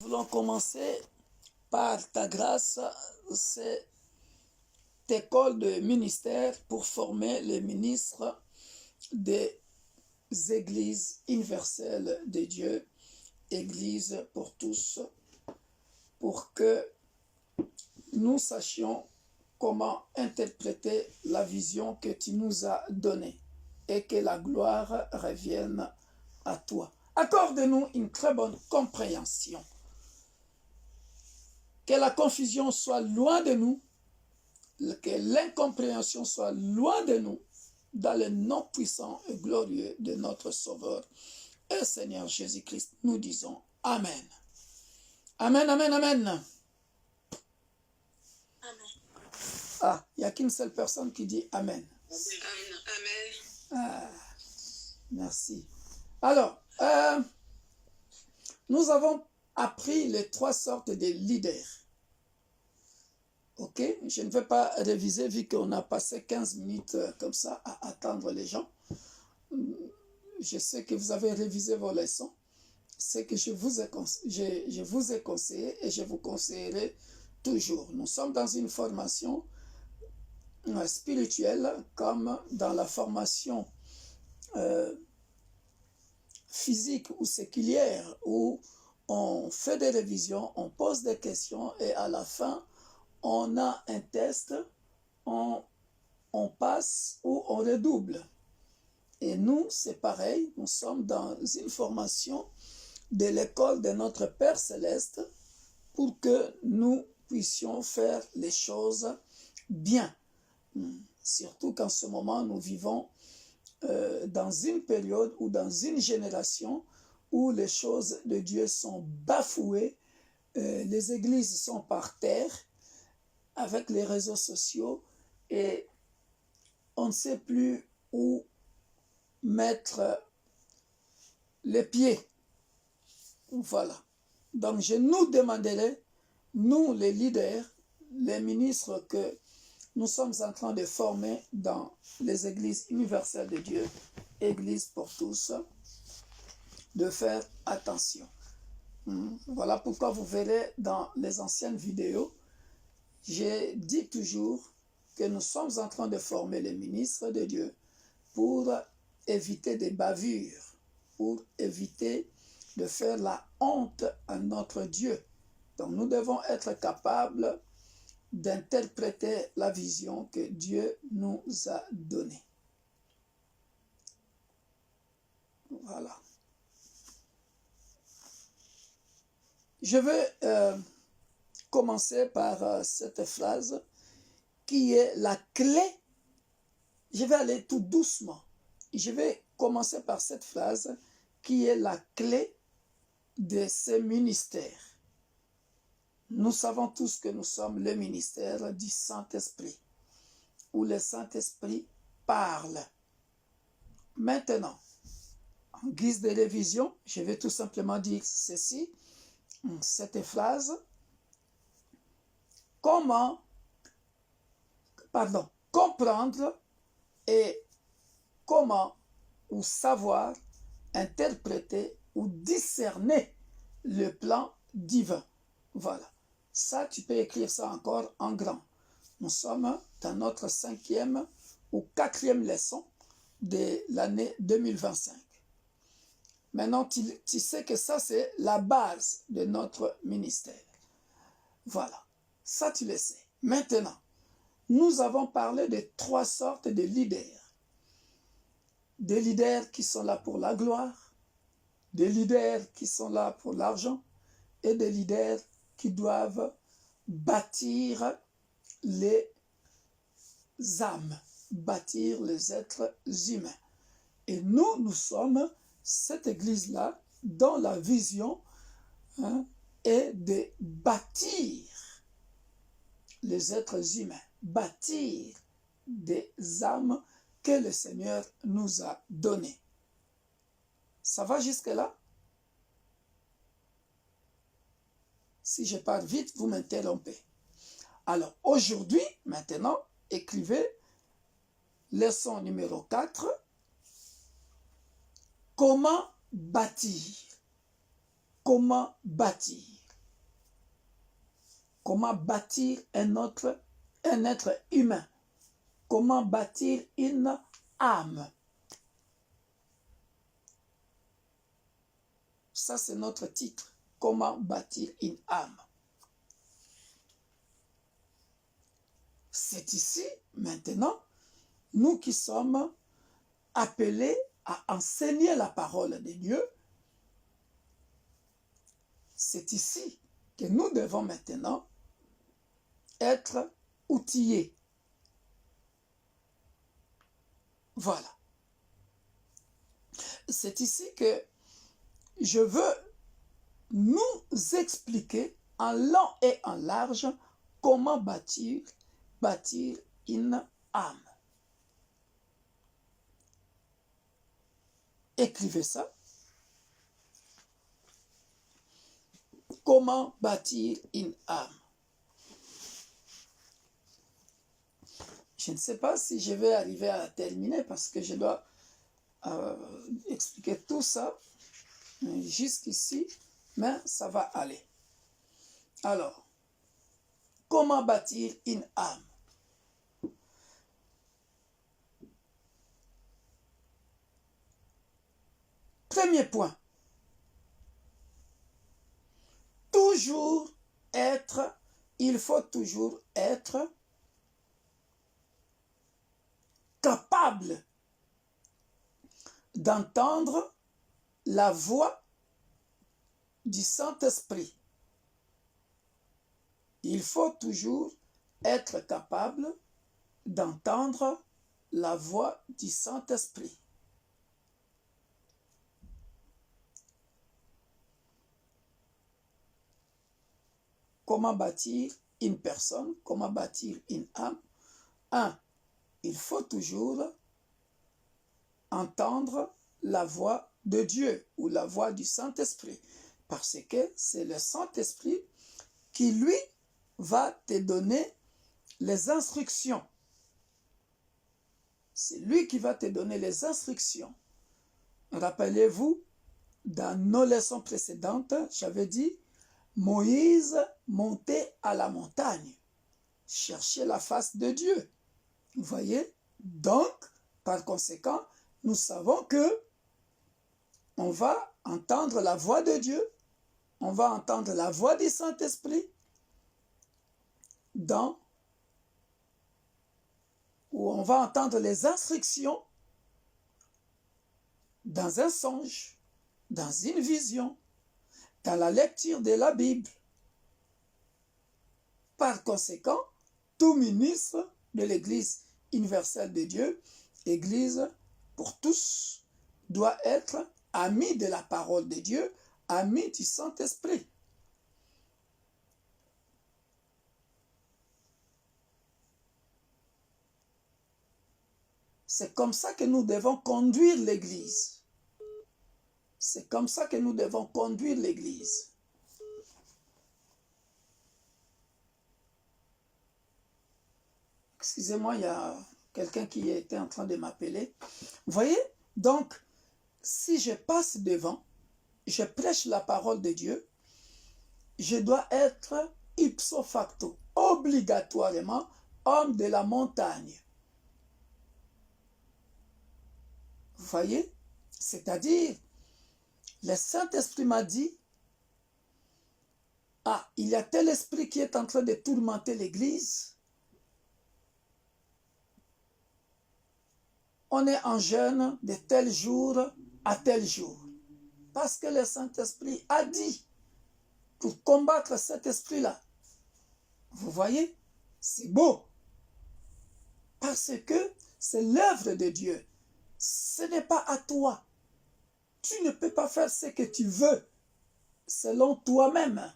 voulons commencer par ta grâce, cette école de ministère pour former les ministres des églises universelles de Dieu, Église pour tous, pour que nous sachions comment interpréter la vision que tu nous as donnée et que la gloire revienne à toi. Accorde-nous une très bonne compréhension. Que la confusion soit loin de nous, que l'incompréhension soit loin de nous, dans le nom puissant et glorieux de notre Sauveur et Seigneur Jésus-Christ. Nous disons Amen. Amen, amen, amen. Amen. Ah, il n'y a qu'une seule personne qui dit Amen. Amen. Ah, merci. Alors, nous avons appris les 3 sortes de leaders. Ok, je ne vais pas réviser vu qu'on a passé 15 minutes comme ça à attendre les gens. Je sais que vous avez révisé vos leçons. C'est que je vous ai conseillé et je vous conseillerai toujours. Nous sommes dans une formation spirituelle comme dans la formation physique ou séculière où on fait des révisions, on pose des questions et à la fin, on a un test, on passe ou on redouble. Et nous, c'est pareil, nous sommes dans une formation de l'école de notre Père Céleste pour que nous puissions faire les choses bien. Surtout qu'en ce moment, nous vivons dans une période ou dans une génération où les choses de Dieu sont bafouées, les églises sont par terre avec les réseaux sociaux et on ne sait plus où mettre les pieds. Voilà. Donc je nous demanderai, nous les leaders, les ministres que nous sommes en train de former dans les églises universelles de Dieu, Église pour tous, de faire attention. Voilà pourquoi vous verrez dans les anciennes vidéos, j'ai dit toujours que nous sommes en train de former les ministres de Dieu pour éviter des bavures, pour éviter de faire la honte à notre Dieu. Donc nous devons être capables d'interpréter la vision que Dieu nous a donnée. Voilà. Je vais commencer par cette phrase qui est la clé. Je vais aller tout doucement. Je vais commencer par cette phrase qui est la clé de ce ministère. Nous savons tous que nous sommes le ministère du Saint-Esprit, où le Saint-Esprit parle. Maintenant, en guise de révision, je vais tout simplement dire ceci, cette phrase, comprendre et comment ou savoir interpréter ou discerner le plan divin. Voilà. Ça, tu peux écrire ça encore en grand. Nous sommes dans notre 5e ou 4e leçon de l'année 2025. Maintenant, tu sais que ça, c'est la base de notre ministère. Voilà. Ça, tu le sais. Maintenant, nous avons parlé de 3 sortes de leaders. Des leaders qui sont là pour la gloire, des leaders qui sont là pour l'argent et des leaders qui doivent bâtir les âmes, bâtir les êtres humains. Et nous sommes cette église-là dont la vision est de bâtir les êtres humains, bâtir des âmes que le Seigneur nous a données. Ça va jusque-là? Si je pars vite, vous m'interrompez. Alors, aujourd'hui, maintenant, écrivez leçon numéro 4. Comment bâtir? Comment bâtir? Comment bâtir un être humain? Comment bâtir une âme? Ça, c'est notre titre. Comment bâtir une âme? C'est ici, maintenant, nous qui sommes appelés à enseigner la parole de Dieu. C'est ici que nous devons maintenant être outillés. Voilà. C'est ici que je veux nous expliquer en long et en large comment bâtir une âme. Écrivez ça. Comment bâtir une âme? Je ne sais pas si je vais arriver à terminer parce que je dois expliquer tout ça jusqu'ici, mais ça va aller. Alors, comment bâtir une âme? Premier point. Il faut toujours être capable d'entendre la voix du Saint-Esprit. Il faut toujours être capable d'entendre la voix du Saint-Esprit. Comment bâtir une personne? Comment bâtir une âme? 1. Il faut toujours entendre la voix de Dieu ou la voix du Saint-Esprit. Parce que c'est le Saint-Esprit qui, lui, va te donner les instructions. C'est lui qui va te donner les instructions. Rappelez-vous, dans nos leçons précédentes, j'avais dit, Moïse montait à la montagne, chercher la face de Dieu. Vous voyez? Donc, par conséquent, nous savons que on va entendre la voix de Dieu, on va entendre la voix du Saint-Esprit où on va entendre les instructions dans un songe, dans une vision, dans la lecture de la Bible. Par conséquent, tout ministre de l'Église universelle de Dieu, Église pour tous, doit être ami de la parole de Dieu, ami du Saint-Esprit. C'est comme ça que nous devons conduire l'Église. C'est comme ça que nous devons conduire l'Église. Excusez-moi, il y a quelqu'un qui était en train de m'appeler. Vous voyez? Donc, si je passe devant, je prêche la parole de Dieu, je dois être ipso facto, obligatoirement, homme de la montagne. Vous voyez? C'est-à-dire, le Saint-Esprit m'a dit, ah, il y a tel esprit qui est en train de tourmenter l'Église. On est en jeûne de tel jour à tel jour. Parce que le Saint-Esprit a dit, pour combattre cet esprit-là. Vous voyez? C'est beau. Parce que c'est l'œuvre de Dieu. Ce n'est pas à toi. Tu ne peux pas faire ce que tu veux selon toi-même.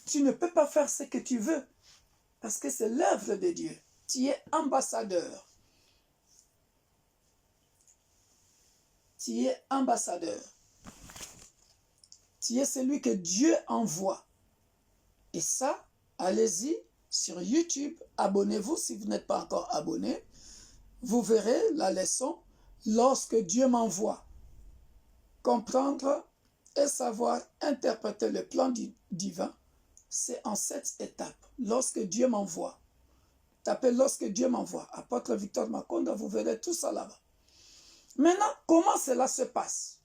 Tu ne peux pas faire ce que tu veux parce que c'est l'œuvre de Dieu. Tu es ambassadeur. Tu es ambassadeur. Tu es celui que Dieu envoie. Et ça, allez-y sur YouTube, abonnez-vous si vous n'êtes pas encore abonné. Vous verrez la leçon lorsque Dieu m'envoie. comprendre et savoir interpréter le plan divin, c'est en 7 étapes. Lorsque Dieu m'envoie, tapez lorsque Dieu m'envoie, apôtre Victor Makonda, vous verrez tout ça là-bas. Maintenant, comment cela se passe?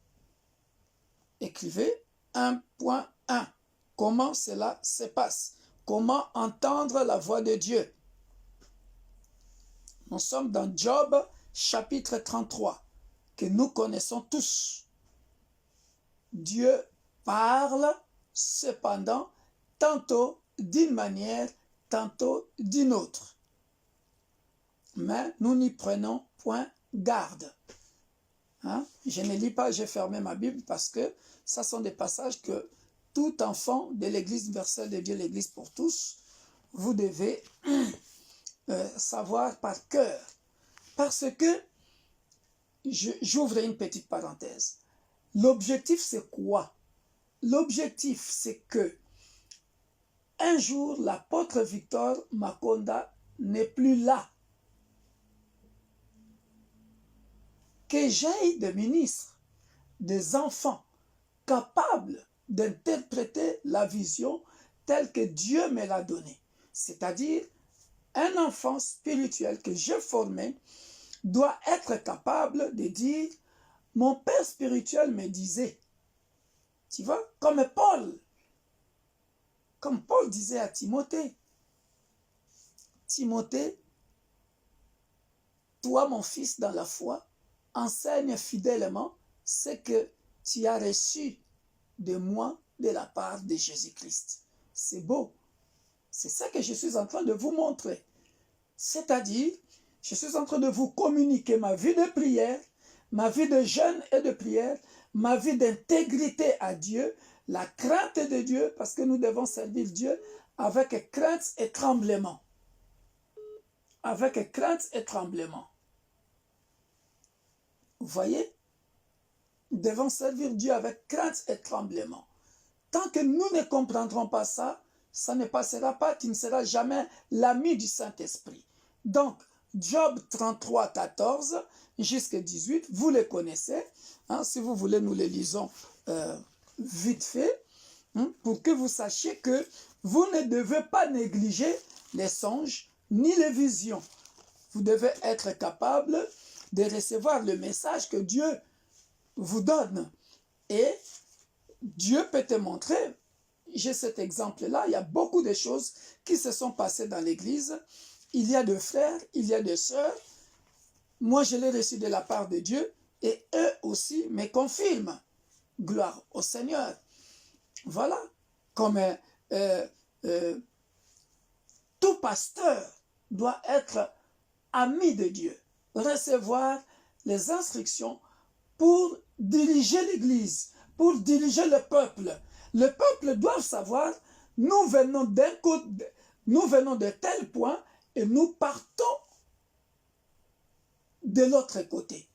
Écrivez 1.1. Comment cela se passe? Comment entendre la voix de Dieu? Nous sommes dans Job chapitre 33, que nous connaissons tous. Dieu parle, cependant, tantôt d'une manière, tantôt d'une autre. Mais nous n'y prenons point garde. Hein? Je ne lis pas, j'ai fermé ma Bible parce que ça sont des passages que tout enfant de l'Église universelle de Dieu, l'Église pour tous, vous devez savoir par cœur. Parce que, j'ouvre une petite parenthèse. L'objectif, c'est quoi? L'objectif, c'est que un jour, l'apôtre Victor Makonda n'est plus là. Que j'aille des ministres, des enfants capables d'interpréter la vision telle que Dieu me l'a donnée. C'est-à-dire, un enfant spirituel que je formais doit être capable de dire « Mon père spirituel me disait ». Tu vois, comme Paul disait à Timothée. Timothée, toi mon fils dans la foi, enseigne fidèlement ce que tu as reçu de moi de la part de Jésus-Christ. C'est beau. C'est ça que je suis en train de vous montrer. C'est-à-dire, je suis en train de vous communiquer ma vie de prière, ma vie de jeûne et de prière, ma vie d'intégrité à Dieu, la crainte de Dieu, parce que nous devons servir Dieu avec crainte et tremblement. Avec crainte et tremblement. Vous voyez? Nous devons servir Dieu avec crainte et tremblement. Tant que nous ne comprendrons pas ça, ça ne passera pas, tu ne seras jamais l'ami du Saint-Esprit. Donc, Job 33, 14 jusqu'à 18, vous les connaissez. Hein, si vous voulez, nous les lisons vite fait, hein, pour que vous sachiez que vous ne devez pas négliger les songes ni les visions. Vous devez être capable de recevoir le message que Dieu vous donne. Et Dieu peut te montrer. J'ai cet exemple-là. Il y a beaucoup de choses qui se sont passées dans l'Église. Il y a des frères, il y a des sœurs. Moi, je l'ai reçu de la part de Dieu et eux aussi me confirment. Gloire au Seigneur. Voilà. Comme tout pasteur doit être ami de Dieu, recevoir les instructions pour diriger l'Église, pour diriger le peuple. Le peuple doit savoir, nous venons d'un côté, nous venons de tel point et nous partons de l'autre côté.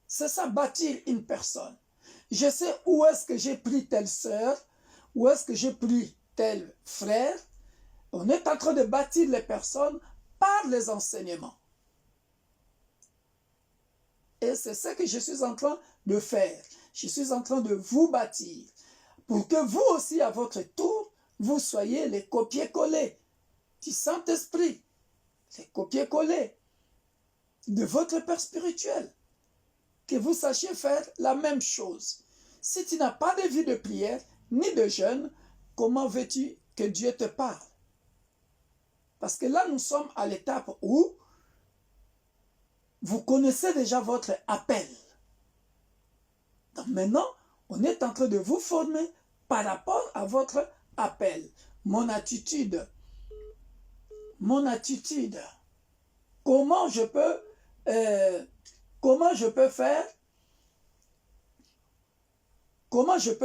C'est ça, bâtir une personne. Je sais où est-ce que j'ai pris telle sœur, où est-ce que j'ai pris tel frère. On est en train de bâtir les personnes par les enseignements. Et c'est ce que je suis en train de faire. Je suis en train de vous bâtir. Pour que vous aussi, à votre tour, vous soyez les copier-coller du Saint-Esprit. Les copier-coller de votre Père spirituel. Que vous sachiez faire la même chose. Si tu n'as pas de vie de prière, ni de jeûne, comment veux-tu que Dieu te parle? Parce que là, nous sommes à l'étape où vous connaissez déjà votre appel. Donc maintenant, on est en train de vous former par rapport à votre appel. Mon attitude. Comment je peux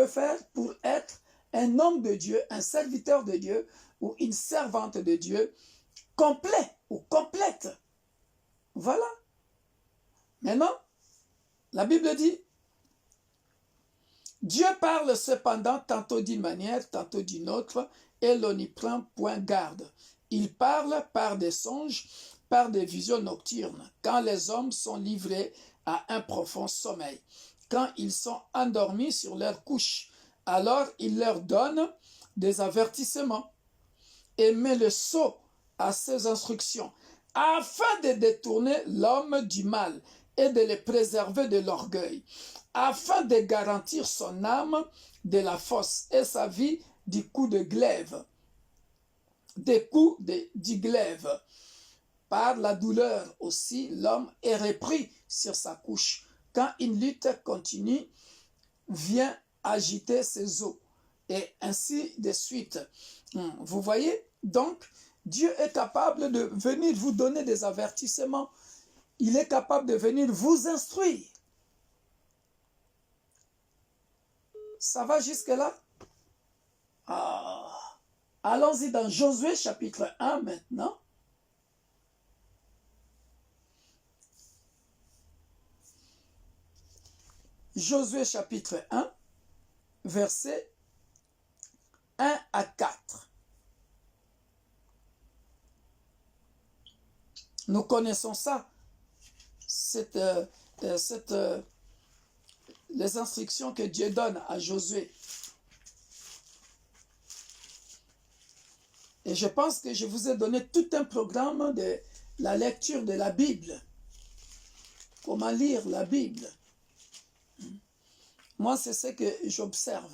faire pour être un homme de Dieu, un serviteur de Dieu ou une servante de Dieu complet ou complète. Voilà. Maintenant, la Bible dit, Dieu parle cependant tantôt d'une manière, tantôt d'une autre, et l'on n'y prend point garde. Il parle par des songes, par des visions nocturnes, quand les hommes sont livrés à un profond sommeil. quand ils sont endormis sur leur couche. Alors il leur donne des avertissements et met le sceau à ses instructions, afin de détourner l'homme du mal et de le préserver de l'orgueil, afin de garantir son âme de la fosse et sa vie du coup de glaive, des coups du glaive. Par la douleur aussi, l'homme est repris sur sa couche, quand une lutte continue vient agiter ses os, et ainsi de suite. Vous voyez? Donc, Dieu est capable de venir vous donner des avertissements. Il est capable de venir vous instruire. Ça va jusque-là? Allons-y dans Josué chapitre 1 maintenant. Josué chapitre 1, versets 1 à 4. Nous connaissons ça, les instructions que Dieu donne à Josué. Et je pense que je vous ai donné tout un programme de la lecture de la Bible. Comment lire la Bible. Moi, c'est ce que j'observe.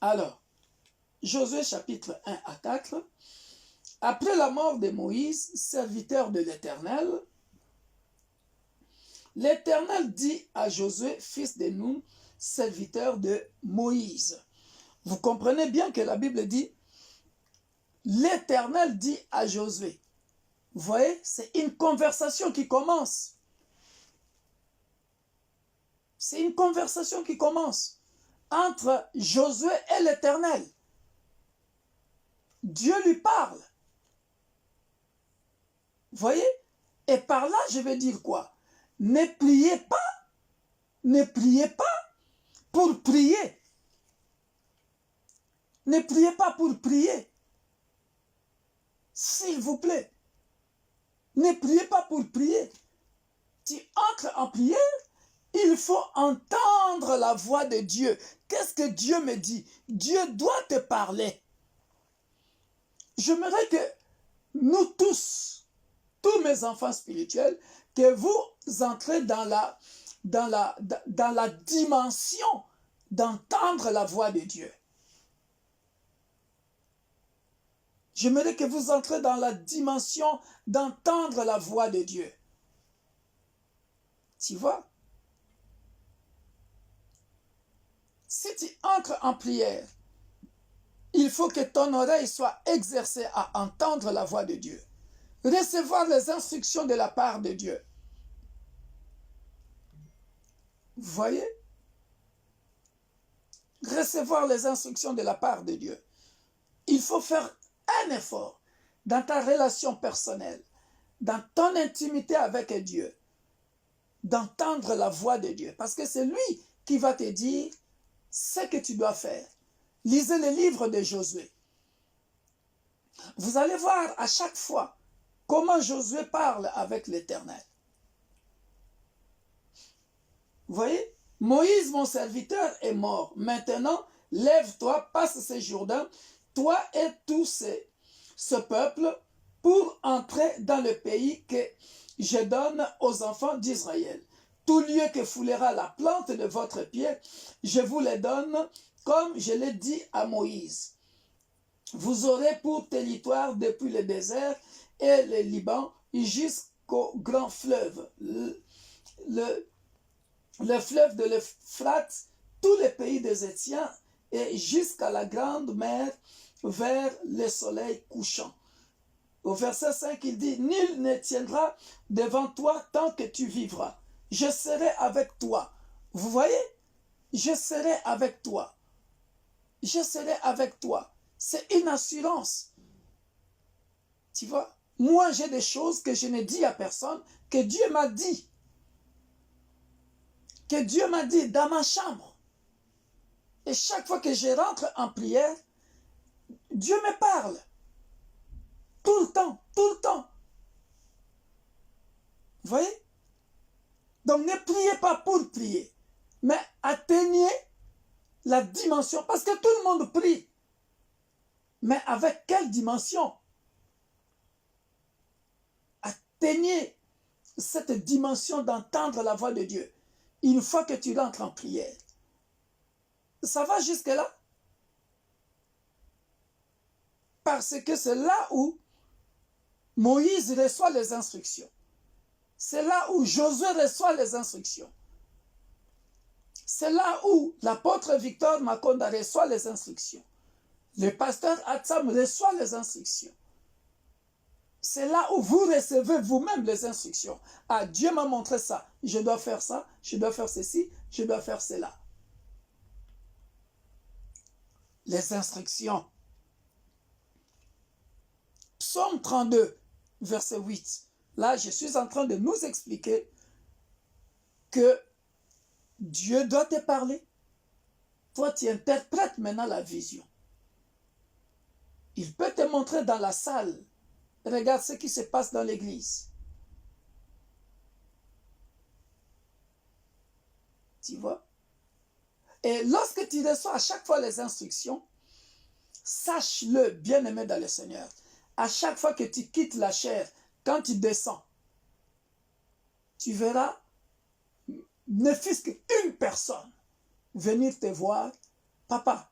Alors, Josué chapitre 1 à 4. Après la mort de Moïse, serviteur de l'Éternel, l'Éternel dit à Josué, fils de Nun, serviteur de Moïse. Vous comprenez bien que la Bible dit, l'Éternel dit à Josué. Vous voyez, c'est une conversation qui commence. C'est une conversation qui commence entre Josué et l'Éternel. Dieu lui parle. Vous voyez? Et par là, je vais dire quoi? Ne priez pas pour prier. Ne priez pas pour prier. S'il vous plaît. Ne priez pas pour prier. Tu entres en prière, il faut entendre la voix de Dieu. Qu'est-ce que Dieu me dit? Dieu doit te parler. J'aimerais que nous tous mes enfants spirituels, que vous entrez dans la dimension d'entendre la voix de Dieu. J'aimerais que vous entrez dans la dimension d'entendre la voix de Dieu. Tu vois? Si tu entres en prière, il faut que ton oreille soit exercée à entendre la voix de Dieu. Recevoir les instructions de la part de Dieu. Vous voyez? Recevoir les instructions de la part de Dieu. Il faut faire un effort dans ta relation personnelle, dans ton intimité avec Dieu, d'entendre la voix de Dieu. Parce que c'est lui qui va te dire ce que tu dois faire. Lisez le livre de Josué. Vous allez voir à chaque fois comment Josué parle avec l'Éternel. Vous voyez? Moïse, mon serviteur, est mort. Maintenant, lève-toi, passe ce Jourdain, toi et tout ce peuple, pour entrer dans le pays que je donne aux enfants d'Israël. Tout lieu que foulera la plante de votre pied, je vous le donne, comme je l'ai dit à Moïse. Vous aurez pour territoire depuis le désert et le Liban jusqu'au grand fleuve, le fleuve de l'Euphrate, tous les pays des Étiens et jusqu'à la grande mer vers le soleil couchant. Au verset 5, il dit, nul ne tiendra devant toi tant que tu vivras. Je serai avec toi. Vous voyez? Je serai avec toi. Je serai avec toi. C'est une assurance. Tu vois? Moi, j'ai des choses que je ne dis à personne, que Dieu m'a dit. Que Dieu m'a dit dans ma chambre. Et chaque fois que je rentre en prière, Dieu me parle. Tout le temps, tout le temps. Vous voyez? Donc ne priez pas pour prier. Mais atteignez la dimension, parce que tout le monde prie. Mais avec quelle dimension? Atteignez cette dimension d'entendre la voix de Dieu. Une fois que tu rentres en prière. Ça va jusque-là? Parce que c'est là où Moïse reçoit les instructions. C'est là où Josué reçoit les instructions. C'est là où l'apôtre Victor Makonda reçoit les instructions. Le pasteur Atsam reçoit les instructions. C'est là où vous recevez vous-même les instructions. Ah, Dieu m'a montré ça. Je dois faire ça, je dois faire ceci, je dois faire cela. Les instructions. Psaume 32, verset 8. Là, je suis en train de nous expliquer que Dieu doit te parler. Toi, tu interprètes maintenant la vision. Il peut te montrer dans la salle. Regarde ce qui se passe dans l'église. Tu vois? Et lorsque tu reçois à chaque fois les instructions, sache-le, bien-aimé dans le Seigneur, à chaque fois que tu quittes la chair, quand tu descends, tu verras ne fût-ce qu'une personne venir te voir, papa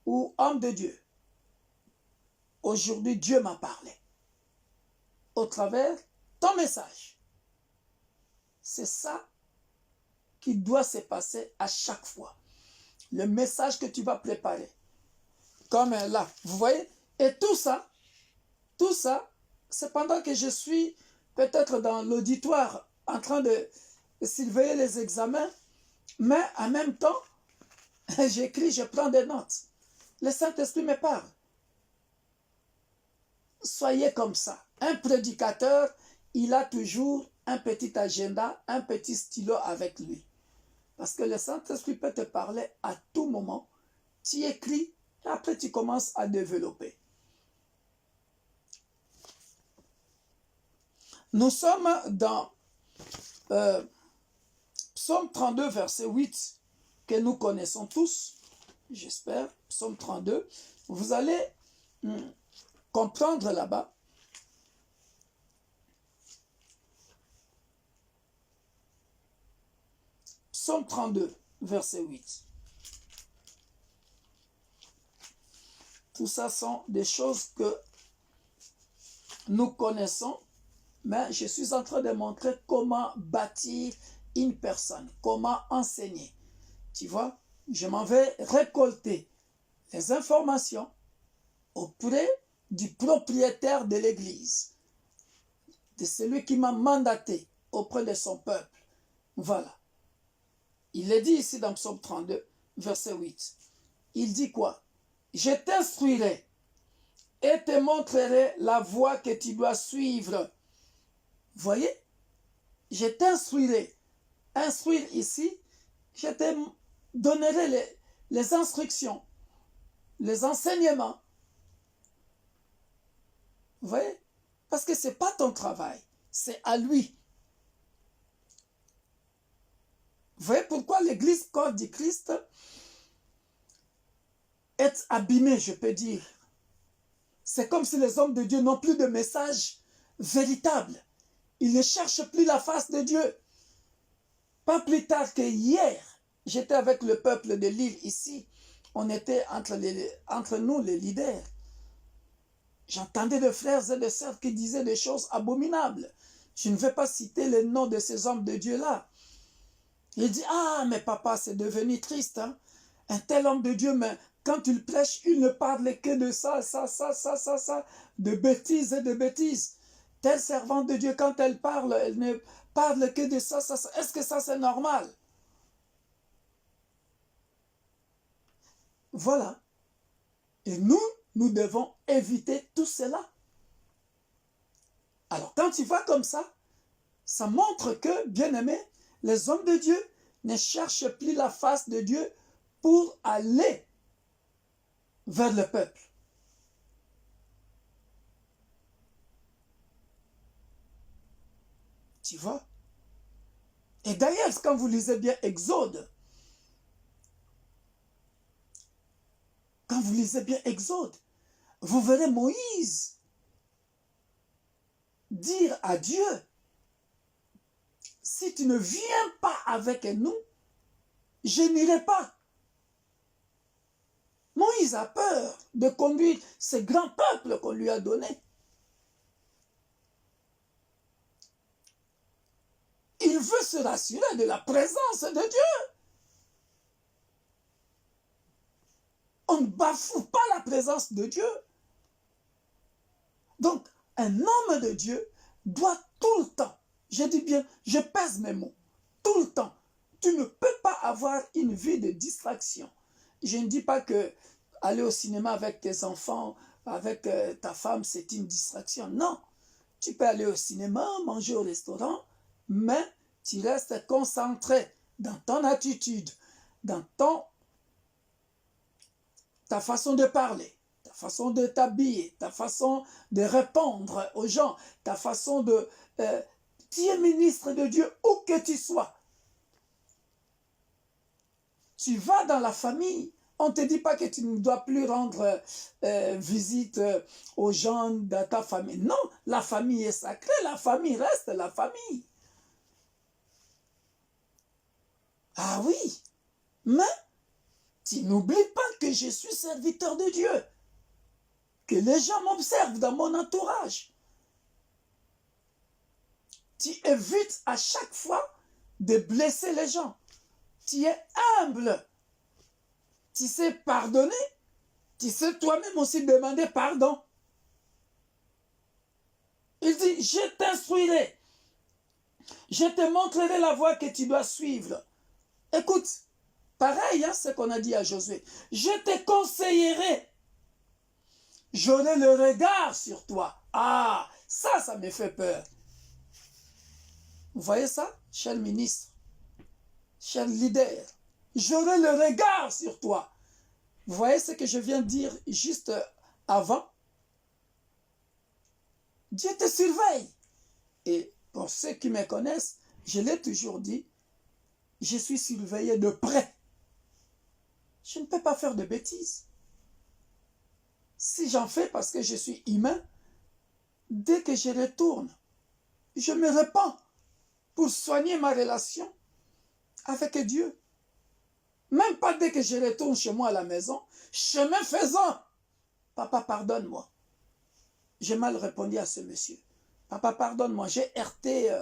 ou homme de Dieu. Aujourd'hui, Dieu m'a parlé au travers ton message. C'est ça qui doit se passer à chaque fois. Le message que tu vas préparer. Comme là, vous voyez? Et tout ça, c'est pendant que je suis peut-être dans l'auditoire en train de surveiller les examens, mais en même temps, j'écris, je prends des notes. Le Saint-Esprit me parle. Soyez comme ça. Un prédicateur, il a toujours un petit agenda, un petit stylo avec lui. Parce que le Saint-Esprit peut te parler à tout moment. Tu écris et après tu commences à développer. Nous sommes dans Psaume 32, verset 8, que nous connaissons tous, j'espère, Psaume 32. Vous allez comprendre là-bas. Psaume 32, verset 8. Tout ça sont des choses que nous connaissons, mais je suis en train de montrer comment bâtir une personne, comment enseigner. Tu vois, je m'en vais récolter les informations auprès du propriétaire de l'église, de celui qui m'a mandaté auprès de son peuple. Voilà. Il est dit ici dans Psaume 32, verset 8. Il dit quoi? Je t'instruirai et te montrerai la voie que tu dois suivre. Voyez? Je t'instruirai. Instruire ici, je te donnerai les instructions, les enseignements. Vous voyez? Parce que ce n'est pas ton travail, c'est à lui. Vous voyez pourquoi l'église corps du Christ est abîmée, je peux dire. C'est comme si les hommes de Dieu n'ont plus de message véritable. Ils ne cherchent plus la face de Dieu. Pas plus tard que hier, j'étais avec le peuple de l'île ici. On était entre nous, les leaders. J'entendais des frères et des sœurs qui disaient des choses abominables. Je ne vais pas citer les noms de ces hommes de Dieu-là. Il dit, ah, mais papa, c'est devenu triste. Hein? Un tel homme de Dieu, mais quand il prêche, il ne parle que de ça, de bêtises et de bêtises. Telle servante de Dieu, quand elle ne parle que de ça. Est-ce que ça, c'est normal? Voilà. Et nous devons éviter tout cela. Alors, quand tu vois comme ça montre que, bien aimé, les hommes de Dieu ne cherchent plus la face de Dieu pour aller vers le peuple. Tu vois? Et d'ailleurs, quand vous lisez bien Exode, quand vous lisez bien Exode, vous verrez Moïse dire à Dieu, si tu ne viens pas avec nous, je n'irai pas. Moïse a peur de conduire ce grand peuple qu'on lui a donné. Il veut se rassurer de la présence de Dieu. On ne bafoue pas la présence de Dieu. Donc, un homme de Dieu doit tout le temps, je dis bien, je pèse mes mots, tout le temps, tu ne peux pas avoir une vie de distraction. Je ne dis pas que aller au cinéma avec tes enfants, avec ta femme, c'est une distraction. Non, tu peux aller au cinéma, manger au restaurant, mais tu restes concentré dans ton attitude, dans ta façon de parler, ta façon de t'habiller, ta façon de répondre aux gens, ta façon de... tu es ministre de Dieu où que tu sois. Tu vas dans la famille, on ne te dit pas que tu ne dois plus rendre visite aux gens de ta famille. Non, la famille est sacrée, la famille reste la famille. Ah oui, mais tu n'oublies pas que je suis serviteur de Dieu, que les gens m'observent dans mon entourage. Tu évites à chaque fois de blesser les gens. Tu es humble. Tu sais pardonner. Tu sais toi-même aussi demander pardon. Il dit, je t'instruirai. Je te montrerai la voie que tu dois suivre. Écoute, pareil, ce qu'on a dit à Josué. Je te conseillerai. J'aurai le regard sur toi. Ah, ça me fait peur. Vous voyez ça, cher ministre, cher leader? J'aurai le regard sur toi. Vous voyez ce que je viens de dire juste avant? Dieu te surveille. Et pour ceux qui me connaissent, je l'ai toujours dit, je suis surveillé de près. Je ne peux pas faire de bêtises. Si j'en fais parce que je suis humain, dès que je retourne, je me repens pour soigner ma relation avec Dieu. Même pas dès que je retourne chez moi à la maison, chemin faisant, papa pardonne-moi. J'ai mal répondu à ce monsieur. Papa pardonne-moi, j'ai heurté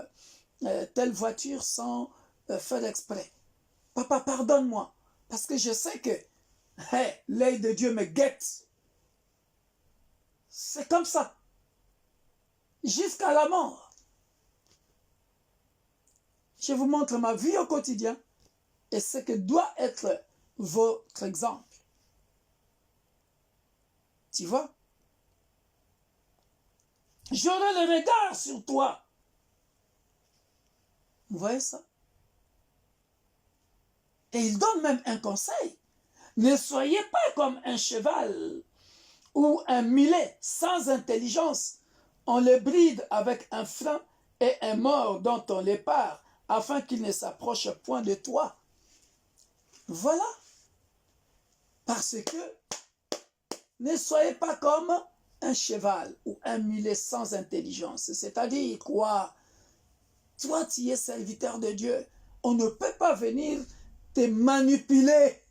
telle voiture sans faire exprès. Papa pardonne-moi, parce que je sais que l'œil de Dieu me guette. C'est comme ça. Jusqu'à la mort. Je vous montre ma vie au quotidien et ce que doit être votre exemple. Tu vois? J'aurai le regard sur toi. Vous voyez ça? Et il donne même un conseil. Ne soyez pas comme un cheval ou un mulet sans intelligence. On les bride avec un frein et un mors dont on les part afin qu'ils ne s'approchent point de toi. Voilà. Parce que ne soyez pas comme un cheval ou un mulet sans intelligence. C'est-à-dire quoi? Toi, tu es serviteur de Dieu. On ne peut pas venir te manipuler.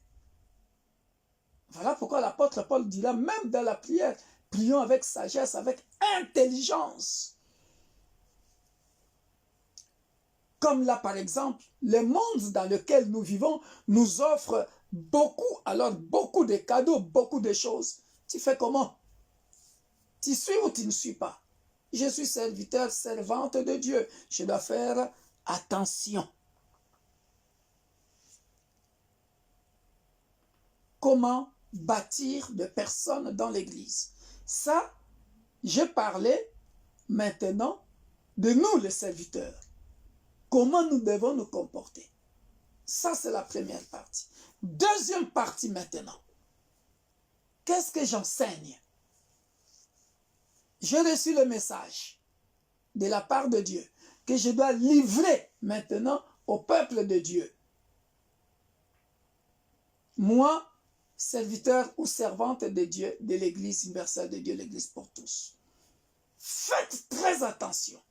Voilà pourquoi l'apôtre Paul dit là, même dans la prière, prions avec sagesse, avec intelligence. Comme là, par exemple, le monde dans lequel nous vivons nous offre beaucoup de cadeaux, beaucoup de choses. Tu fais comment? Tu suis ou tu ne suis pas? Je suis serviteur, servante de Dieu. Je dois faire attention. Comment bâtir de personnes dans l'Église? Ça, je parlais maintenant de nous, les serviteurs. Comment nous devons nous comporter? Ça, c'est la première partie. Deuxième partie maintenant. Qu'est-ce que j'enseigne? J'ai reçu le message de la part de Dieu que je dois livrer maintenant au peuple de Dieu. Moi, serviteur ou servante de Dieu, de l'Église universelle de Dieu, l'Église pour tous. Faites très attention.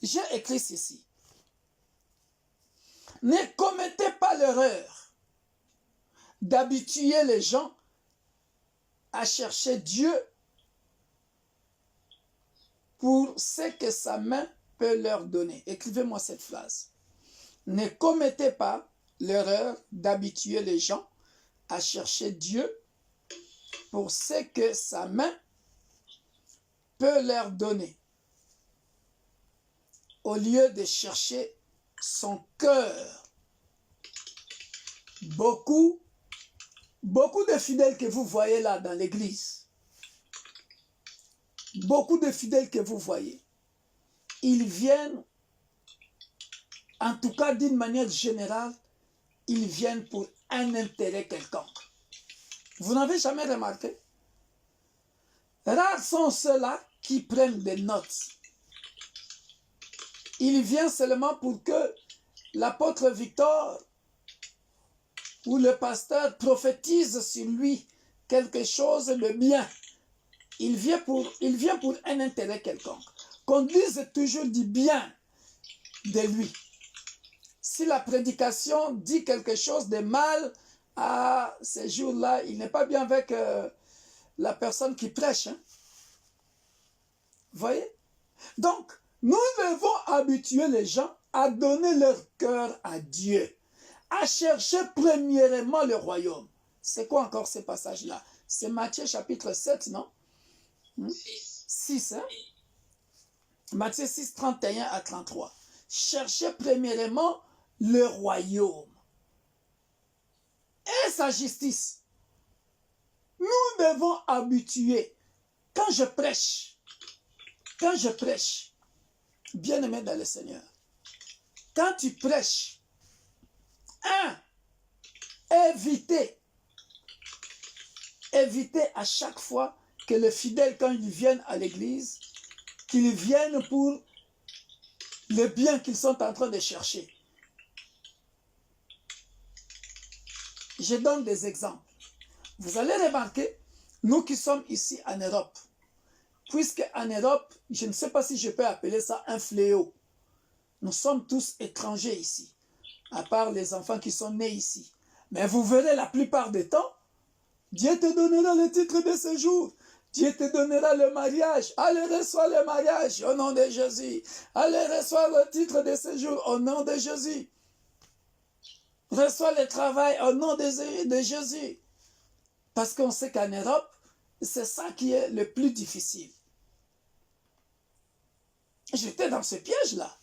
J'ai écrit ceci. Ne commettez pas l'erreur d'habituer les gens à chercher Dieu pour ce que sa main peut leur donner. Écrivez-moi cette phrase. Ne commettez pas l'erreur d'habituer les gens à chercher Dieu pour ce que sa main peut leur donner, au lieu de chercher son cœur. Beaucoup de fidèles que vous voyez là dans l'église, beaucoup de fidèles que vous voyez, ils viennent, en tout cas d'une manière générale, ils viennent pour un intérêt quelconque. Vous n'avez jamais remarqué? Rares sont ceux-là qui prennent des notes. Il vient seulement pour que l'apôtre Victor ou le pasteur prophétise sur lui quelque chose de bien. Il vient pour un intérêt quelconque. Qu'on dise toujours du bien de lui. Si la prédication dit quelque chose de mal à ces jours-là, il n'est pas bien avec la personne qui prêche. Hein? Vous voyez? Donc, nous devons habituer les gens à donner leur cœur à Dieu, à chercher premièrement le royaume. C'est quoi encore ce passage-là? C'est Matthieu chapitre 7, non? 6, hein? Matthieu 6, 31 à 33. Cherchez premièrement le royaume et sa justice. Nous devons habituer. Quand je prêche, bien-aimé dans le Seigneur, quand tu prêches, évitez à chaque fois que les fidèles, quand ils viennent à l'église, qu'ils viennent pour le bien qu'ils sont en train de chercher. Je donne des exemples. Vous allez remarquer, nous qui sommes ici en Europe, puisque en Europe, je ne sais pas si je peux appeler ça un fléau. Nous sommes tous étrangers ici, à part les enfants qui sont nés ici. Mais vous verrez la plupart des temps, Dieu te donnera le titre de séjour. Dieu te donnera le mariage. Allez, reçois le mariage au nom de Jésus. Allez, reçois le titre de séjour au nom de Jésus. Reçois le travail au nom de Jésus. Parce qu'on sait qu'en Europe, c'est ça qui est le plus difficile. J'étais dans ce piège-là.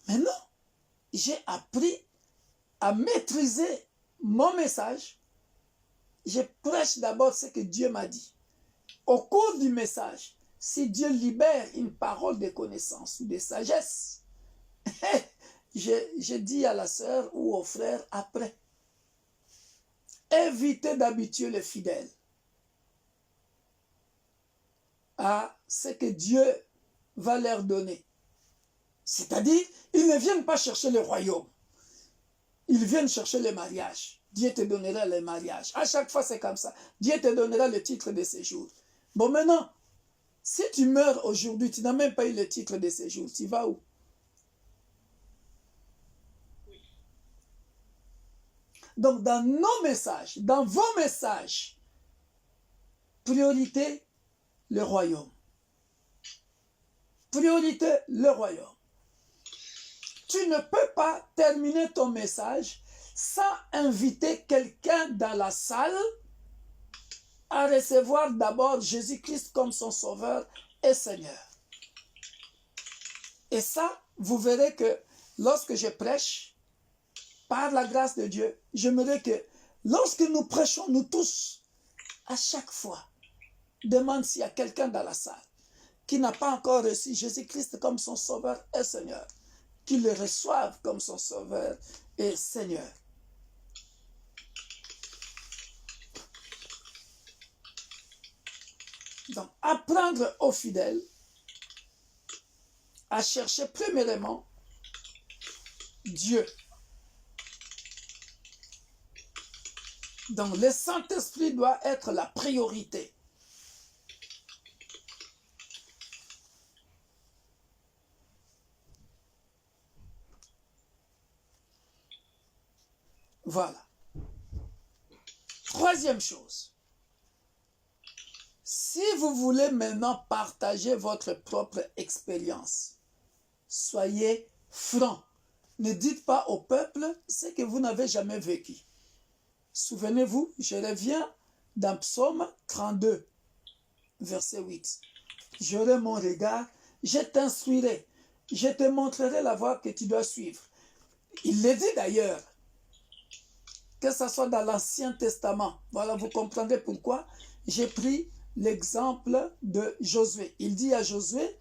Maintenant, j'ai appris à maîtriser mon message. Je prêche d'abord ce que Dieu m'a dit. Au cours du message, si Dieu libère une parole de connaissance ou de sagesse, je dis à la sœur ou au frère après, évitez d'habituer les fidèles à ce que Dieu va leur donner. C'est-à-dire, ils ne viennent pas chercher le royaume. Ils viennent chercher le mariage. Dieu te donnera le mariage. À chaque fois, c'est comme ça. Dieu te donnera le titre de séjour. Bon, maintenant, si tu meurs aujourd'hui, tu n'as même pas eu le titre de séjour. Tu vas où? Donc, dans nos messages, dans vos messages, priorité, le royaume. Priorité, le royaume. Tu ne peux pas terminer ton message sans inviter quelqu'un dans la salle à recevoir d'abord Jésus-Christ comme son Sauveur et Seigneur. Et ça, vous verrez que lorsque je prêche, par la grâce de Dieu, j'aimerais que lorsque nous prêchons, nous tous, à chaque fois, demande s'il y a quelqu'un dans la salle qui n'a pas encore reçu Jésus-Christ comme son Sauveur et Seigneur, qu'il le reçoive comme son Sauveur et Seigneur. Donc, apprendre aux fidèles à chercher premièrement Dieu. Donc, le Saint-Esprit doit être la priorité. Voilà. Troisième chose. Si vous voulez maintenant partager votre propre expérience, soyez franc. Ne dites pas au peuple ce que vous n'avez jamais vécu. Souvenez-vous, je reviens dans Psaume 32, verset 8. J'aurai mon regard, je t'instruirai, je te montrerai la voie que tu dois suivre. Il le dit d'ailleurs, que ce soit dans l'Ancien Testament. Voilà, vous comprendrez pourquoi j'ai pris l'exemple de Josué. Il dit à Josué,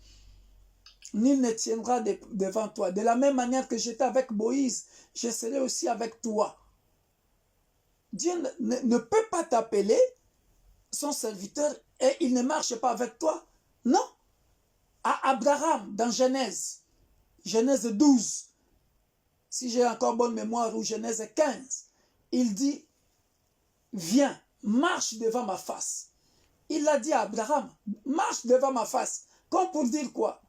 nul ne tiendra devant toi. De la même manière que j'étais avec Moïse, je serai aussi avec toi. Dieu ne peut pas t'appeler son serviteur et il ne marche pas avec toi. Non. À Abraham, dans Genèse 12, si j'ai encore bonne mémoire, ou Genèse 15, il dit, viens, marche devant ma face. Il a dit à Abraham, marche devant ma face. Comme pour dire quoi?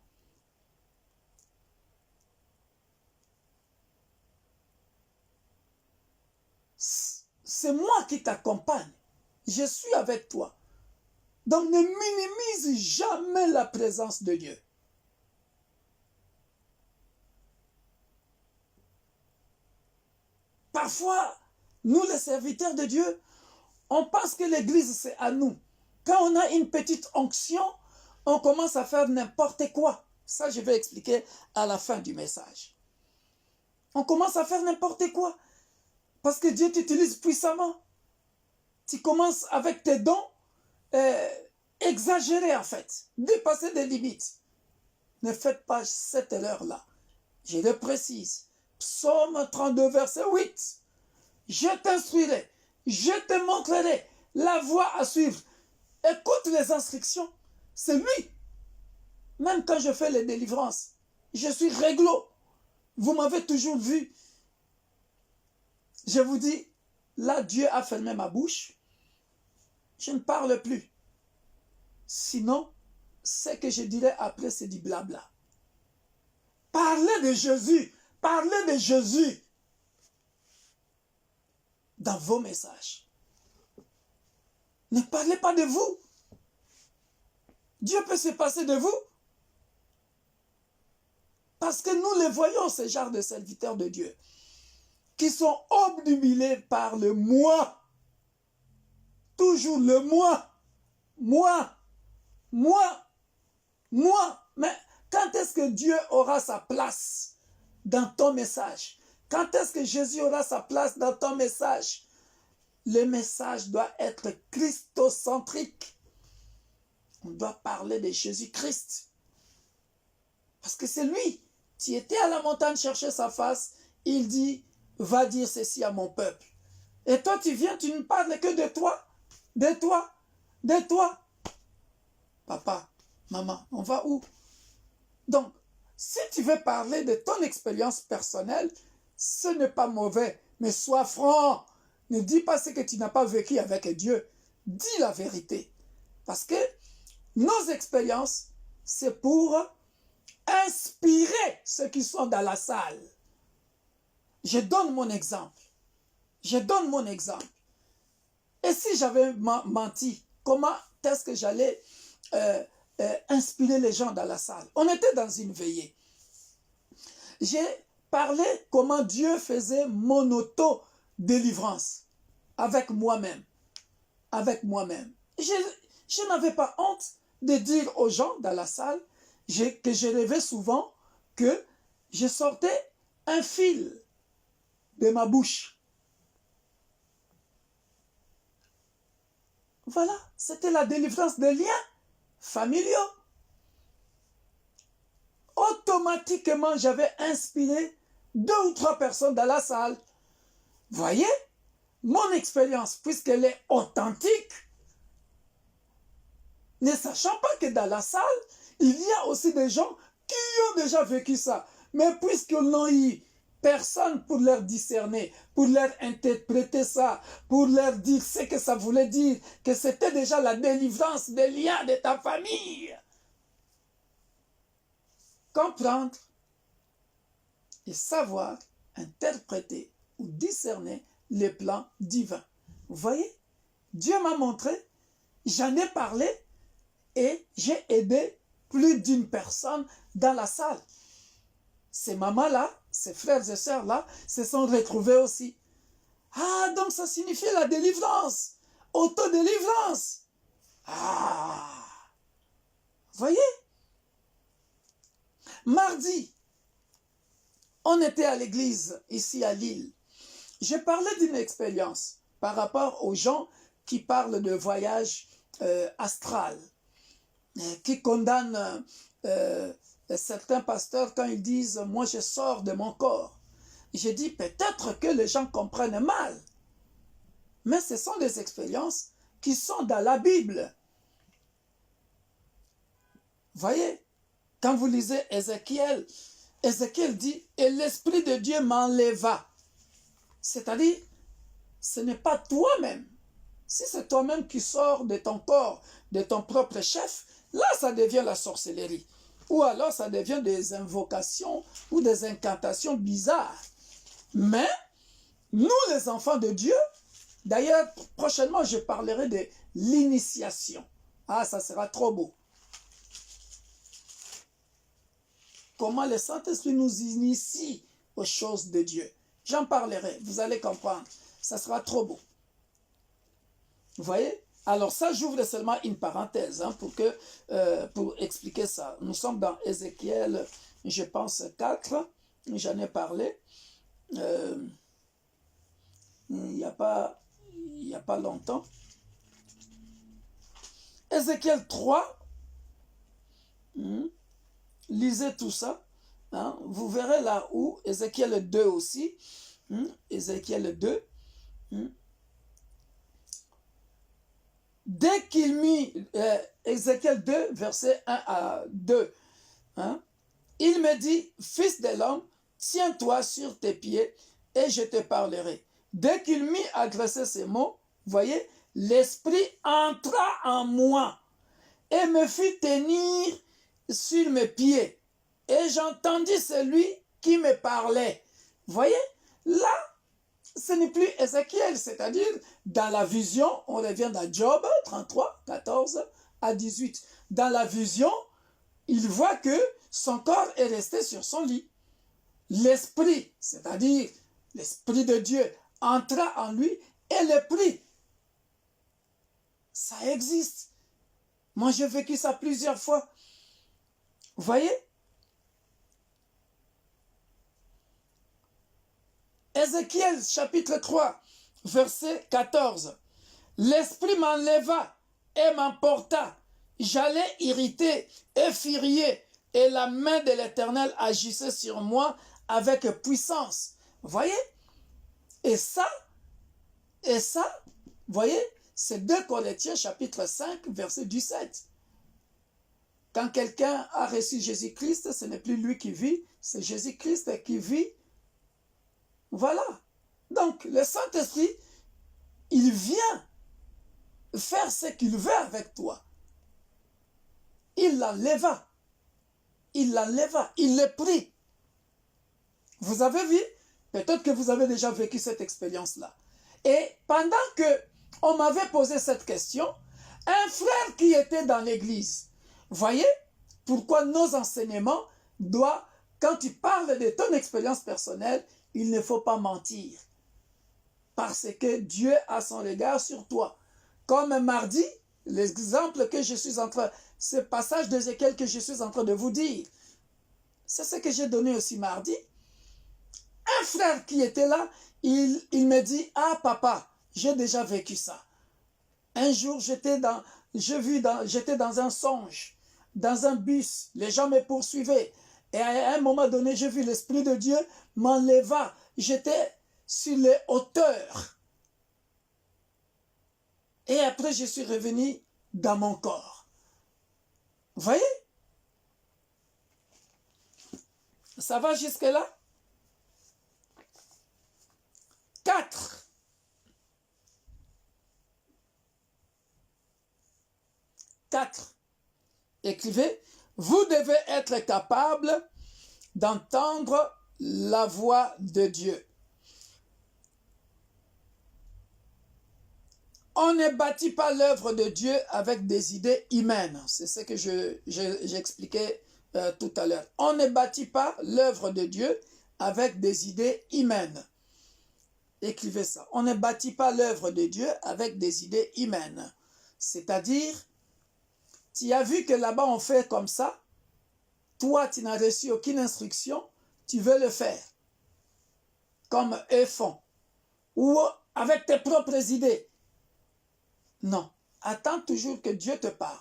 C'est moi qui t'accompagne. Je suis avec toi. Donc ne minimise jamais la présence de Dieu. Parfois, nous les serviteurs de Dieu, on pense que l'église c'est à nous. Quand on a une petite onction, on commence à faire n'importe quoi. Ça, je vais expliquer à la fin du message. On commence à faire n'importe quoi. Parce que Dieu t'utilise puissamment. Tu commences avec tes dons exagérés en fait. Dépasser des limites. Ne faites pas cette erreur-là. Je le précise. Psaume 32, verset 8. Je t'instruirai. Je te montrerai la voie à suivre. Écoute les instructions. C'est lui. Même quand je fais les délivrances, je suis réglo. Vous m'avez toujours vu. Je vous dis, là, Dieu a fermé ma bouche. Je ne parle plus. Sinon, ce que je dirai après, c'est du blabla. Parlez de Jésus. Parlez de Jésus dans vos messages. Ne parlez pas de vous. Dieu peut se passer de vous. Parce que nous les voyons, ces genres de serviteurs de Dieu, qui sont obnubilés par le moi. Toujours le moi. Moi. Moi. Moi. Mais quand est-ce que Dieu aura sa place dans ton message? Quand est-ce que Jésus aura sa place dans ton message? Le message doit être christocentrique. On doit parler de Jésus-Christ. Parce que c'est lui. Tu étais à la montagne chercher sa face. Il dit, va dire ceci à mon peuple. Et toi, tu viens, tu ne parles que de toi. De toi. De toi. Papa, maman, on va où? Donc, si tu veux parler de ton expérience personnelle, ce n'est pas mauvais. Mais sois franc. Ne dis pas ce que tu n'as pas vécu avec Dieu. Dis la vérité. Parce que nos expériences, c'est pour inspirer ceux qui sont dans la salle. Je donne mon exemple. Je donne mon exemple. Et si j'avais menti, comment est-ce que j'allais inspirer les gens dans la salle? On était dans une veillée. J'ai parlé comment Dieu faisait mon auto-délivrance avec moi-même. Avec moi-même. Je n'avais pas honte de dire aux gens dans la salle que je rêvais souvent que je sortais un fil de ma bouche. Voilà, c'était la délivrance des liens familiaux. Automatiquement, j'avais inspiré 2 ou 3 personnes dans la salle. Voyez, mon expérience, puisqu'elle est authentique, ne sachant pas que dans la salle, il y a aussi des gens qui ont déjà vécu ça. Mais puisqu'ils n'ont eu personne pour leur discerner, pour leur interpréter ça, pour leur dire ce que ça voulait dire, que c'était déjà la délivrance des liens de ta famille. Comprendre et savoir interpréter ou discerner les plans divins. Vous voyez, Dieu m'a montré, j'en ai parlé et j'ai aidé plus d'une personne dans la salle. Ces mamans-là, ces frères et sœurs-là, se sont retrouvés aussi. Ah, donc ça signifie la délivrance, autodélivrance. Ah, voyez, mardi, on était à l'église ici à Lille. J'ai parlé d'une expérience par rapport aux gens qui parlent de voyage astral, qui condamnent certains pasteurs quand ils disent « moi je sors de mon corps ». J'ai dit peut-être que les gens comprennent mal, mais ce sont des expériences qui sont dans la Bible. Voyez, quand vous lisez Ézéchiel, Ézéchiel dit « et l'Esprit de Dieu m'enleva ». C'est-à-dire, ce n'est pas toi-même. Si c'est toi-même qui sors de ton corps, de ton propre chef, là ça devient la sorcellerie. Ou alors ça devient des invocations ou des incantations bizarres. Mais, nous les enfants de Dieu, d'ailleurs prochainement je parlerai de l'initiation. Ah, ça sera trop beau. Comment le Saint-Esprit nous initie aux choses de Dieu. J'en parlerai, vous allez comprendre. Ça sera trop beau. Vous voyez? Alors ça, j'ouvre seulement une parenthèse pour expliquer ça. Nous sommes dans Ézéchiel, je pense, 4. J'en ai parlé. Il n'y a pas longtemps. Ézéchiel 3. Lisez tout ça. Hein, vous verrez là où, Ézéchiel 2 aussi. Ézéchiel 2. Dès qu'il mit, Ézéchiel 2, verset 1 à 2, hein, il me dit, fils de l'homme, tiens-toi sur tes pieds et je te parlerai. Dès qu'il mit à adresser ces mots, voyez, l'Esprit entra en moi et me fit tenir sur mes pieds. Et j'entendis celui qui me parlait. Voyez, là, ce n'est plus Ézéchiel, c'est-à-dire dans la vision, on revient dans Job 33, 14 à 18. Dans la vision, il voit que son corps est resté sur son lit. L'esprit, c'est-à-dire l'esprit de Dieu, entra en lui et le prit. Ça existe. Moi, j'ai vécu ça plusieurs fois. Vous voyez? Ézéchiel chapitre 3, verset 14. L'Esprit m'enleva et m'emporta. J'allais irrité et furieux, et la main de l'Éternel agissait sur moi avec puissance. Voyez? Et ça, voyez, c'est 2 Corinthiens chapitre 5, verset 17. Quand quelqu'un a reçu Jésus-Christ, ce n'est plus lui qui vit, c'est Jésus-Christ qui vit. Voilà. Donc, le Saint-Esprit, il vient faire ce qu'il veut avec toi. Il l'enleva. Il l'enleva. Il le prit. Vous avez vu? Peut-être que vous avez déjà vécu cette expérience-là. Et pendant que on m'avait posé cette question, un frère qui était dans l'église, voyez pourquoi nos enseignements doivent, quand tu parles de ton expérience personnelle, il ne faut pas mentir. Parce que Dieu a son regard sur toi. Comme mardi, l'exemple que je suis en train, ce passage d'Ézéchiel que je suis en train de vous dire, c'est ce que j'ai donné aussi mardi. Un frère qui était là, il me dit, ah papa, j'ai déjà vécu ça. Un jour, j'étais dans un songe, dans un bus, les gens me poursuivaient. Et à un moment donné, j'ai vu l'Esprit de Dieu m'enleva. J'étais sur les hauteurs. Et après, je suis revenu dans mon corps. Vous voyez? Ça va jusque-là? 4. Écrivez, vous devez être capable d'entendre la voix de Dieu. On ne bâtit pas l'œuvre de Dieu avec des idées humaines. C'est ce que j'expliquais tout à l'heure. On ne bâtit pas l'œuvre de Dieu avec des idées humaines. Écrivez ça. On ne bâtit pas l'œuvre de Dieu avec des idées humaines. C'est-à-dire, tu as vu que là-bas on fait comme ça, toi tu n'as reçu aucune instruction, tu veux le faire comme eux font, ou avec tes propres idées. Non, attends toujours que Dieu te parle.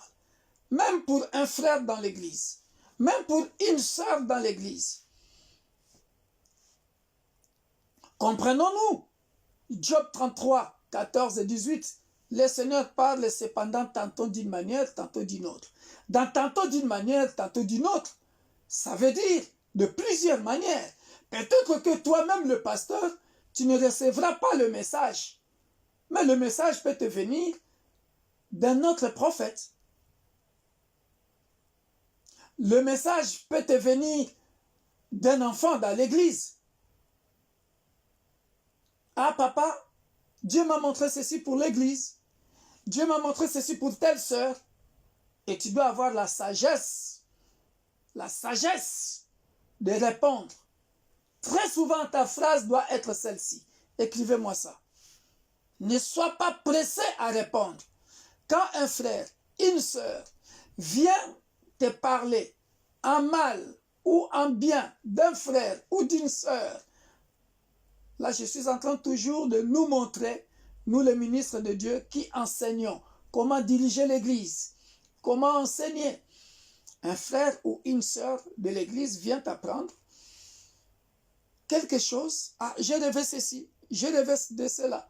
Même pour un frère dans l'église, même pour une sœur dans l'église. Comprenons-nous. Job 33, 14 et 18. Le Seigneur parle cependant tantôt d'une manière, tantôt d'une autre. Dans tantôt d'une manière, tantôt d'une autre, ça veut dire de plusieurs manières. Peut-être que toi-même, le pasteur, tu ne recevras pas le message. Mais le message peut te venir d'un autre prophète. Le message peut te venir d'un enfant dans l'église. Ah papa, Dieu m'a montré ceci pour l'église. Dieu m'a montré ceci pour telle sœur. Et tu dois avoir la sagesse de répondre. Très souvent, ta phrase doit être celle-ci. Écrivez-moi ça. Ne sois pas pressé à répondre. Quand un frère, une sœur vient te parler en mal ou en bien d'un frère ou d'une sœur, là, je suis en train toujours de nous montrer, nous les ministres de Dieu, qui enseignons comment diriger l'église, comment enseigner. Un frère ou une sœur de l'église vient t'apprendre quelque chose. Ah, j'ai rêvé ceci, j'ai rêvé de cela.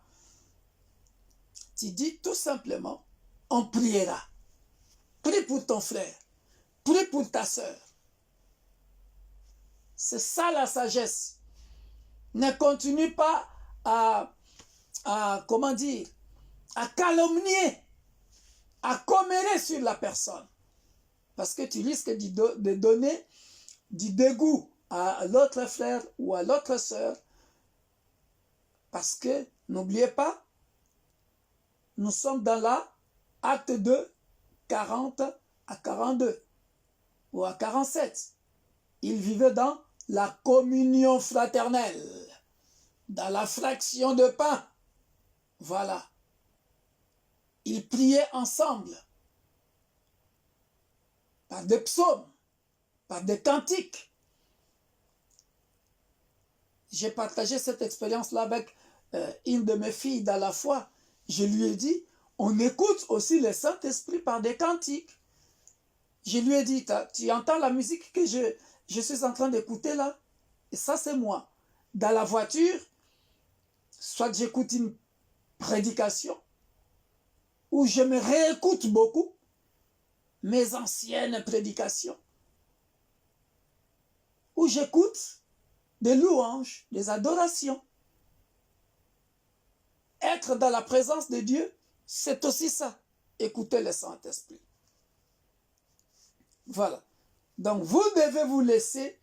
Tu dis tout simplement, on priera. Prie pour ton frère, prie pour ta sœur. C'est ça la sagesse. Ne continue pas à comment dire, à calomnier, à commérer sur la personne. Parce que tu risques de donner du dégoût à l'autre frère ou à l'autre sœur. Parce que, n'oubliez pas, nous sommes dans la acte 2, 40 à 42 ou à 47. Ils vivaient dans la communion fraternelle, dans la fraction de pain. Voilà. Ils priaient ensemble, par des psaumes, par des cantiques. J'ai partagé cette expérience-là avec une de mes filles dans la foi. Je lui ai dit, on écoute aussi le Saint-Esprit par des cantiques. Je lui ai dit, tu entends la musique que je suis en train d'écouter là? Et ça, c'est moi. Dans la voiture, soit j'écoute une prédication, ou je me réécoute beaucoup mes anciennes prédications, ou j'écoute des louanges, des adorations. Être dans la présence de Dieu, c'est aussi ça. Écouter le Saint-Esprit. Voilà. Donc, vous devez vous laisser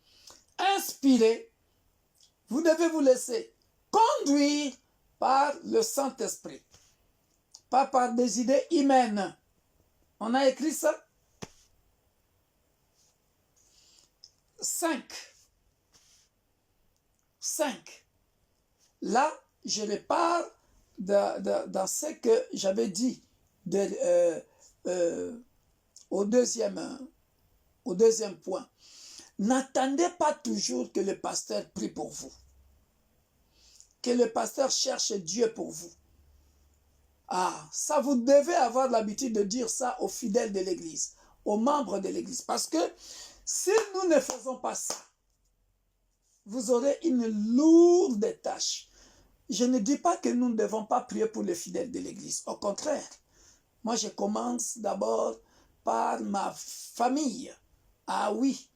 inspirer. Vous devez vous laisser conduire par le Saint-Esprit. Pas par des idées humaines. On a écrit ça. 5. Là, je repars dans ce que j'avais dit au deuxième point. N'attendez pas toujours que le pasteur prie pour vous. Que le pasteur cherche Dieu pour vous. Ah, ça, vous devez avoir l'habitude de dire ça aux fidèles de l'Église, aux membres de l'Église. Parce que si nous ne faisons pas ça, vous aurez une lourde tâche. Je ne dis pas que nous ne devons pas prier pour les fidèles de l'Église. Au contraire, moi je commence d'abord par ma famille. Ah oui,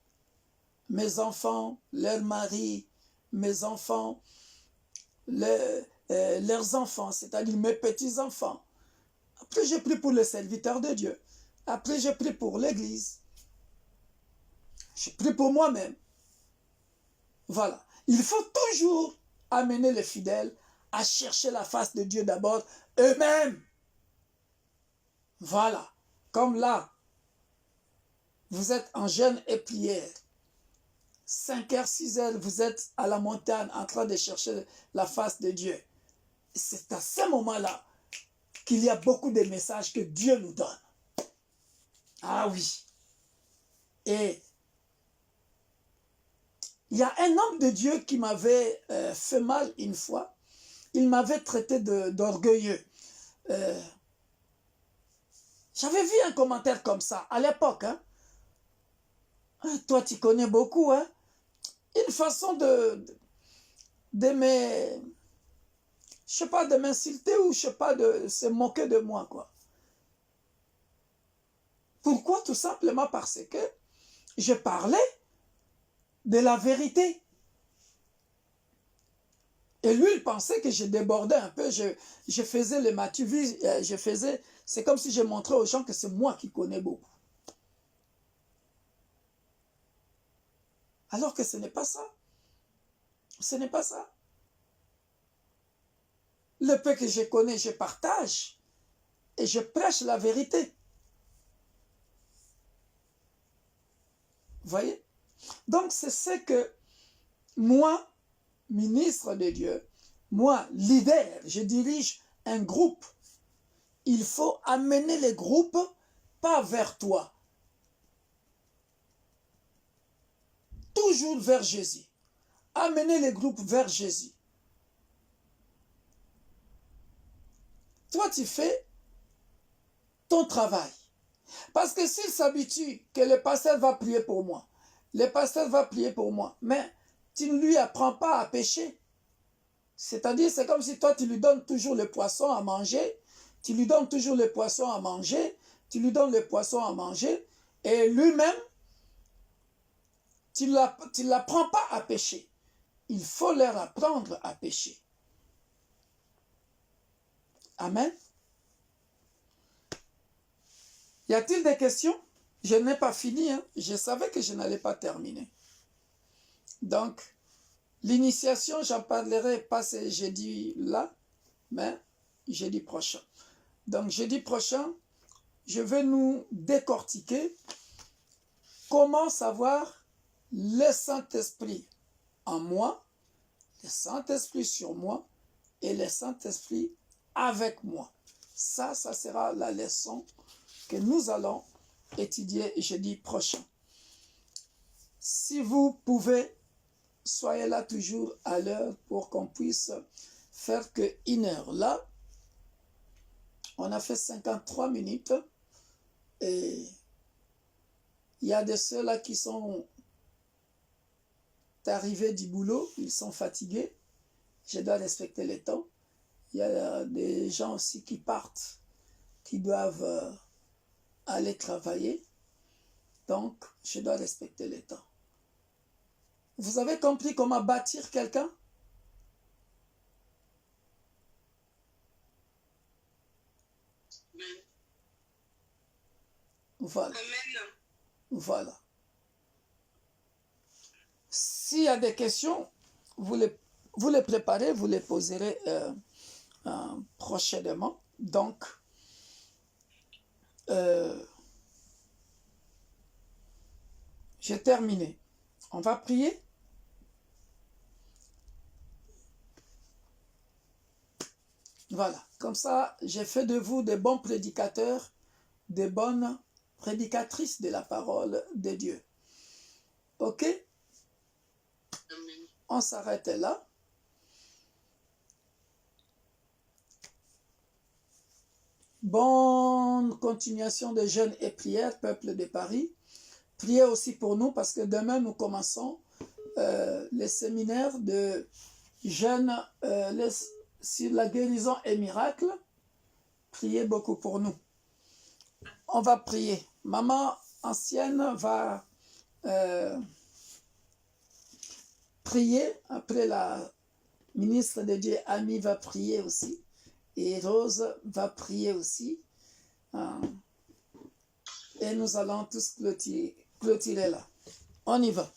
mes enfants, leurs maris, mes enfants, leurs enfants, c'est-à-dire mes petits-enfants. Après, je prie pour les serviteurs de Dieu. Après, je prie pour l'Église. Je prie pour moi-même. Voilà. Il faut toujours amener les fidèles à chercher la face de Dieu d'abord eux-mêmes. Voilà. Comme là, vous êtes en jeûne et prière. 5h, 6h, vous êtes à la montagne en train de chercher la face de Dieu. C'est à ce moment-là qu'il y a beaucoup de messages que Dieu nous donne. Ah oui. Et il y a un homme de Dieu qui m'avait fait mal une fois. Il m'avait traité d'orgueilleux. J'avais vu un commentaire comme ça à l'époque. Hein. Toi, tu connais beaucoup. Hein. Une façon de m'insulter ou je sais pas, de se moquer de moi, quoi. Pourquoi? Tout simplement parce que je parlais de la vérité. Et lui, il pensait que je débordais un peu, je faisais le matu-vis, c'est comme si je montrais aux gens que c'est moi qui connais beaucoup. Alors que ce n'est pas ça. Ce n'est pas ça. Le peu que je connais, je partage et je prêche la vérité. Vous voyez? Donc, c'est ce que moi, ministre de Dieu, moi, leader, je dirige un groupe. Il faut amener les groupes pas vers toi. Toujours vers Jésus. Amener les groupes vers Jésus. Toi, tu fais ton travail. Parce que s'il s'habitue que le pasteur va prier pour moi, le pasteur va prier pour moi, mais tu ne lui apprends pas à pêcher. C'est-à-dire, c'est comme si toi, tu lui donnes toujours le poisson à manger, tu lui donnes toujours le poisson à manger, tu lui donnes le poisson à manger, et lui-même, tu ne l'apprends pas à pêcher. Il faut leur apprendre à pêcher. Amen. Y a-t-il des questions? Je n'ai pas fini. Hein? Je savais que je n'allais pas terminer. Donc, l'initiation, j'en parlerai pas ce jeudi-là, mais jeudi prochain. Donc, jeudi prochain, je vais nous décortiquer comment savoir le Saint-Esprit en moi, le Saint-Esprit sur moi et le Saint-Esprit avec moi. Ça sera la leçon que nous allons étudier jeudi prochain. Si vous pouvez, soyez là toujours à l'heure pour qu'on puisse faire que 1 heure. Là, on a fait 53 minutes et il y a de ceux-là qui sont arrivés du boulot, ils sont fatigués. Je dois respecter le temps. Il y a des gens aussi qui partent, qui doivent aller travailler. Donc, je dois respecter le temps. Vous avez compris comment bâtir quelqu'un? Voilà. Amen. Voilà. S'il y a des questions, vous les préparez, vous les poserez prochainement. Donc, j'ai terminé. On va prier. Voilà. Comme ça, j'ai fait de vous des bons prédicateurs, des bonnes prédicatrices de la parole de Dieu. Ok? Amen. On s'arrête là. Bonne continuation de jeûne et prière, peuple de Paris. Priez aussi pour nous parce que demain nous commençons les séminaires de jeûne sur la guérison et miracle. Priez beaucoup pour nous. On va prier. maman ancienne va prier. Après, la ministre de Dieu, Ami, va prier aussi. Et Rose va prier aussi. Et nous allons tous clôturer là. On y va.